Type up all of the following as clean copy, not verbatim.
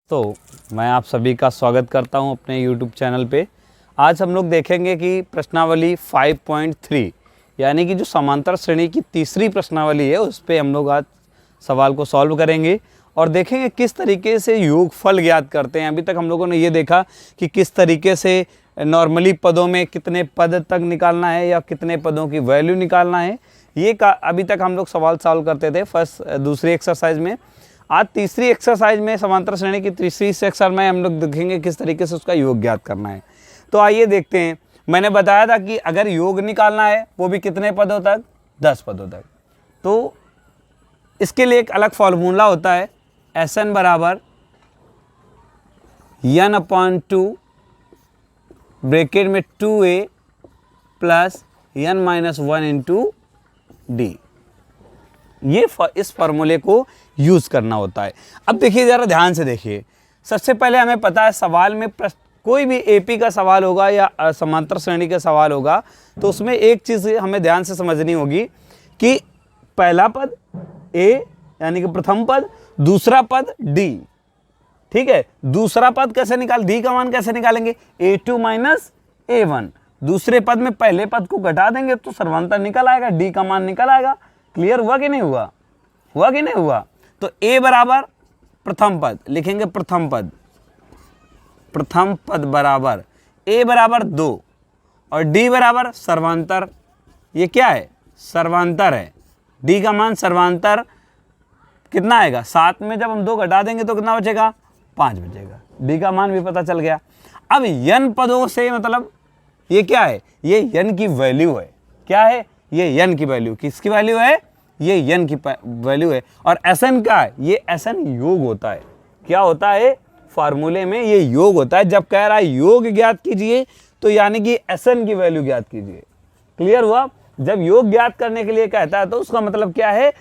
तो मैं आप सभी का स्वागत करता हूं अपने YouTube चैनल पे। आज हम लोग देखेंगे कि प्रश्नावली 5.3 यानी कि जो समांतर श्रेणी की तीसरी प्रश्नावली है उस पे हम लोग आज सवाल को सॉल्व करेंगे और देखेंगे किस तरीके से योगफल ज्ञात करते हैं। अभी तक हम लोगों ने ये देखा कि किस तरीके से नॉर्मली पदों में कितने पद तक निकालना है या कितने पदों की वैल्यू निकालना है, ये अभी तक हम लोग सवाल सॉल्व करते थे दूसरी एक्सरसाइज में। आज तीसरी एक्सरसाइज में समांतर श्रेणी की तीसरी एक्सरसाइज में हम लोग देखेंगे किस तरीके से उसका योग ज्ञात करना है। तो आइए देखते हैं। मैंने बताया था कि अगर योग निकालना है वो भी कितने पदों तक, 10 पदों तक। तो इसके लिए एक अलग फॉर्मूला होता है, Sn बराबर n/2 ब्रैकेट में 2a plus n-1 into D. ये इस फार्मूले को यूज़ करना होता है। अब देखिए, ज़रा ध्यान से देखिए। सबसे पहले हमें पता है सवाल में कोई भी एपी का सवाल होगा या समांतर श्रेणी का सवाल होगा तो उसमें एक चीज़ हमें ध्यान से समझनी होगी कि पहला पद ए यानी कि प्रथम पद, दूसरा पद डी। ठीक है, दूसरा पद कैसे डी का मान कैसे निकालेंगे, a2 माइनस a1। दूसरे पद में पहले पद को घटा देंगे तो सर्वांतर निकल आएगा, डी का मान निकल आएगा। क्लियर हुआ कि नहीं हुआ, हुआ कि नहीं हुआ। तो a बराबर प्रथम पद लिखेंगे, प्रथम पद बराबर a बराबर 2 और d बराबर सर्वांतर। ये क्या है, सर्वांतर है। d का मान सर्वांतर कितना आएगा, 7 में जब हम 2 घटा देंगे तो कितना बचेगा, 5 बचेगा। d का मान भी पता चल गया। अब n पदों से मतलब ये क्या है, ये n की वैल्यू है। क्या है, ये n की वैल्यू। किसकी वैल्यू है, ये n की वैल्यू है। और Sn क्या है, ये Sn योग होता है। क्या होता है, फार्मूले में ये योग होता है। जब कह रहा है योग ज्ञात कीजिए तो यानी कि Sn की वैल्यू ज्ञात कीजिए। क्लियर हुआ। जब योग ज्ञात करने के लिए कहता है तो उसका मतलब क्या है,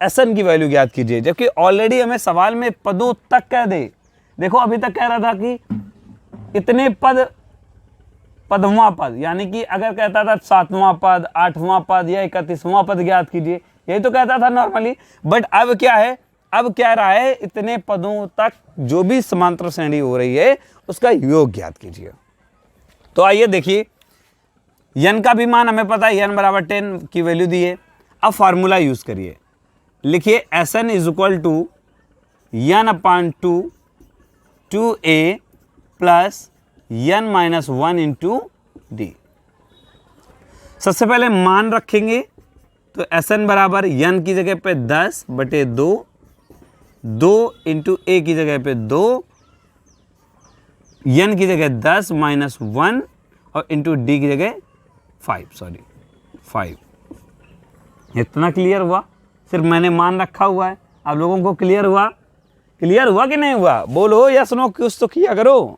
Sn की वैल्यू ज्ञात कीजिए। जबकि ऑलरेडी हमें सवाल में पदों तक कह दे। देखो अभी तक कह रहा था कि इतने पद, पदवां पद, यानी कि अगर कहता था 7वां पद, 8वां पद या 31वां पद ज्ञात कीजिए, यही तो कहता था नॉर्मली। बट अब क्या है, अब कह रहा है इतने पदों तक जो भी समांतर श्रेणी हो रही है उसका योग ज्ञात कीजिए। तो आइए देखिए, n का भी मान हमें पता है, n बराबर 10 की वैल्यू दी है। अब फार्मूला यूज करिए, लिखिए Sn is equal to n/2 2a plus n-1 into D. सबसे पहले मान रखेंगे तो Sn बराबर n की जगह पे 10/2, 2 इंटू a की जगह पे 2, n की जगह 10 माइनस 1 और इंटू डी की जगह 5। इतना क्लियर हुआ। सिर्फ मैंने मान रखा हुआ है। आप लोगों को क्लियर हुआ, क्लियर हुआ कि नहीं हुआ, बोलो यस नो, कुछ तो किया करो।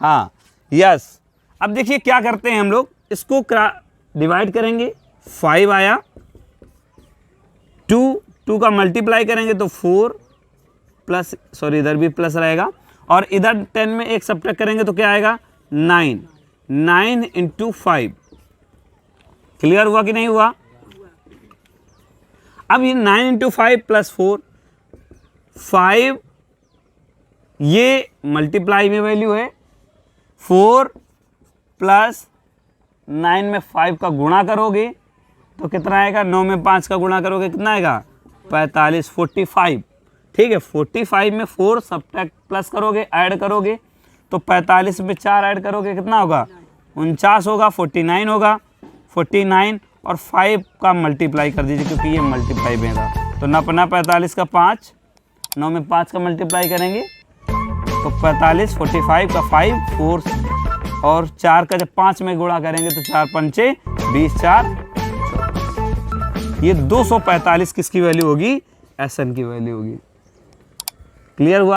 हाँ यस। अब देखिए क्या करते हैं हम लोग, इसको डिवाइड करेंगे। 5 आया, 2 का मल्टीप्लाई करेंगे तो 4 प्लस, सॉरी इधर भी प्लस रहेगा, और इधर 10 में एक सब्ट्रैक्ट करेंगे तो क्या आएगा, 9 इंटू 5। क्लियर हुआ कि नहीं हुआ। अब ये 9 इंटू 5 प्लस 4, 5 ये मल्टीप्लाई में वैल्यू है, 4 प्लस 9 में 5 का गुणा करोगे तो कितना आएगा, 9 में 5 का गुणा करोगे कितना आएगा, 45, 45। ठीक है, 45 में 4 सब्ट्रैक्ट प्लस करोगे, ऐड करोगे तो 45 में 4 ऐड करोगे कितना होगा, 49 होगा, 49 होगा, 49 और 5 का मल्टीप्लाई कर दीजिए क्योंकि ये मल्टीप्लाई में था। तो 9 45 का 5, 9 में 5 का मल्टीप्लाई करेंगे तो 45, 45 का 5, 4 और 4 का जब 5 में गुणा करेंगे तो 4 पंचे 20, 4 ये 245 किसकी वैल्यू होगी, Sn की वैल्यू होगी। क्लियर हुआ।